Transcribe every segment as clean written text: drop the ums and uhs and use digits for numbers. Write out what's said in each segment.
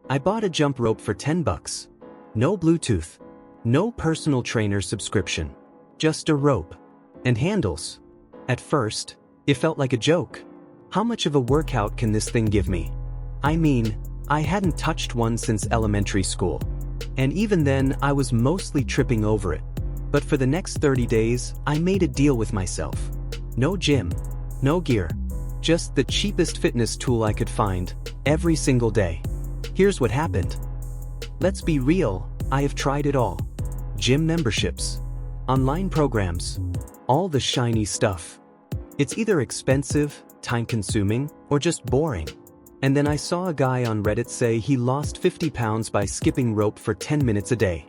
I bought a jump rope for 10 bucks. No Bluetooth. No personal trainer subscription. Just a rope. And handles. At first, it felt like a joke. How much of a workout can this thing give me? I mean, I hadn't touched one since elementary school. And even then, I was mostly tripping over it. But for the next 30 days, I made a deal with myself. No gym. No gear. Just the cheapest fitness tool I could find, every single day. Here's what happened. Let's be real, I have tried it all. Gym memberships. Online programs. All the shiny stuff. It's either expensive, time-consuming, or just boring. And then I saw a guy on Reddit say he lost 50 pounds by skipping rope for 10 minutes a day.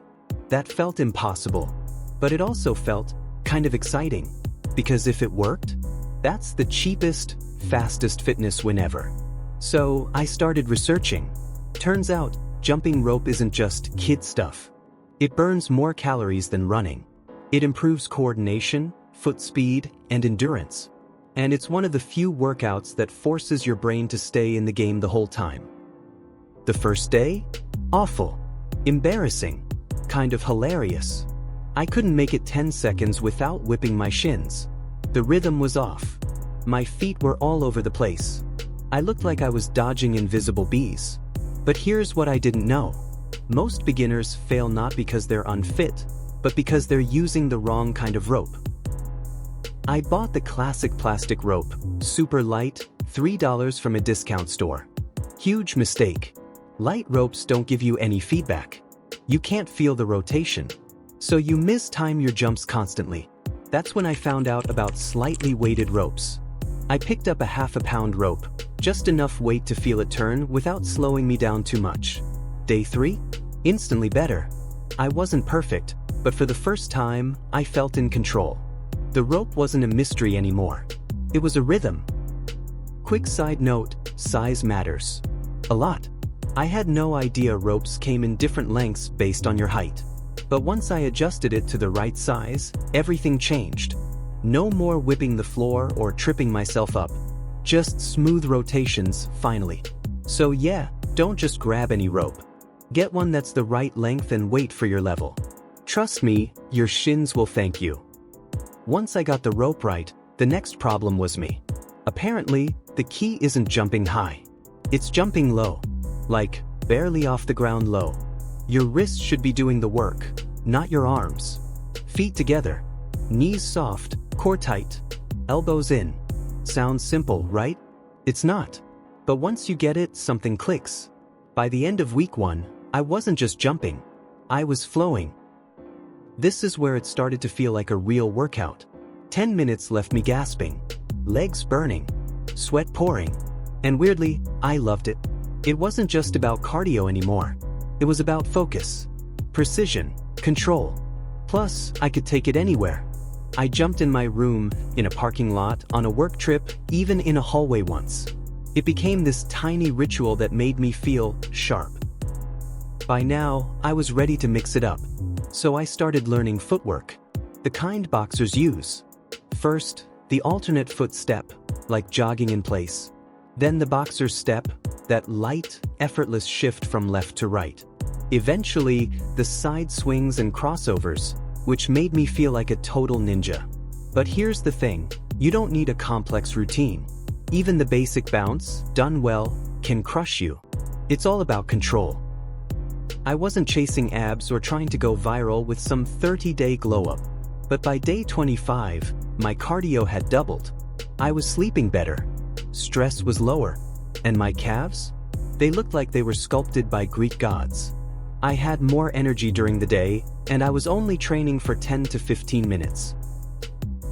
That felt impossible. But it also felt kind of exciting. Because if it worked, that's the cheapest, fastest fitness win ever. So I started researching. Turns out, jumping rope isn't just kid stuff. It burns more calories than running. It improves coordination, foot speed, and endurance. And it's one of the few workouts that forces your brain to stay in the game the whole time. The first day? Awful. Embarrassing. Kind of hilarious. I couldn't make it 10 seconds without whipping my shins. The rhythm was off. My feet were all over the place. I looked like I was dodging invisible bees. But here's what I didn't know. Most beginners fail not because they're unfit, but because they're using the wrong kind of rope. I bought the classic plastic rope, super light, $3 from a discount store. Huge mistake. Light ropes don't give you any feedback. You can't feel the rotation. So you mistime your jumps constantly. That's when I found out about slightly weighted ropes. I picked up a half-a-pound rope, just enough weight to feel it turn without slowing me down too much. Day 3? Instantly better. I wasn't perfect, but for the first time, I felt in control. The rope wasn't a mystery anymore. It was a rhythm. Quick side note, size matters. A lot. I had no idea ropes came in different lengths based on your height. But once I adjusted it to the right size, everything changed. No more whipping the floor or tripping myself up. Just smooth rotations, finally. So yeah, don't just grab any rope. Get one that's the right length and weight for your level. Trust me, your shins will thank you. Once I got the rope right, the next problem was me. Apparently, the key isn't jumping high. It's jumping low. Like, barely off the ground low. Your wrists should be doing the work, not your arms. Feet together. Knees soft, core tight. Elbows in. Sounds simple, right? It's not. But once you get it, something clicks. By the end of week 1, I wasn't just jumping. I was flowing. This is where it started to feel like a real workout. 10 minutes left me gasping. Legs burning. Sweat pouring. And weirdly, I loved it. It wasn't just about cardio anymore. It was about focus, precision, control. Plus, I could take it anywhere. I jumped in my room, in a parking lot, on a work trip, even in a hallway once. It became this tiny ritual that made me feel sharp. By now, I was ready to mix it up. So I started learning footwork, the kind boxers use. First, the alternate foot step, like jogging in place. Then the boxer's step, that light, effortless shift from left to right. Eventually, the side swings and crossovers, which made me feel like a total ninja. But here's the thing, you don't need a complex routine. Even the basic bounce, done well, can crush you. It's all about control. I wasn't chasing abs or trying to go viral with some 30-day glow-up. But by day 25, my cardio had doubled. I was sleeping better. Stress was lower. And my calves? They looked like they were sculpted by Greek gods. I had more energy during the day, and I was only training for 10 to 15 minutes.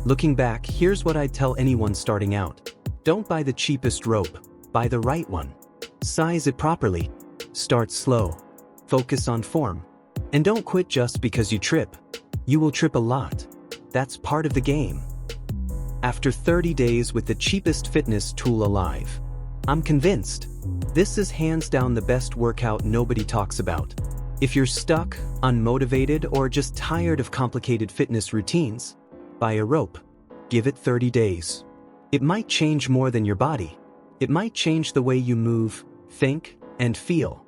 Looking back, here's what I'd tell anyone starting out. Don't buy the cheapest rope, buy the right one. Size it properly. Start slow. Focus on form. And don't quit just because you trip. You will trip a lot. That's part of the game. After 30 days with the cheapest fitness tool alive, I'm convinced. This is hands down the best workout nobody talks about. If you're stuck, unmotivated, or just tired of complicated fitness routines, buy a rope. Give it 30 days. It might change more than your body. It might change the way you move, think, and feel.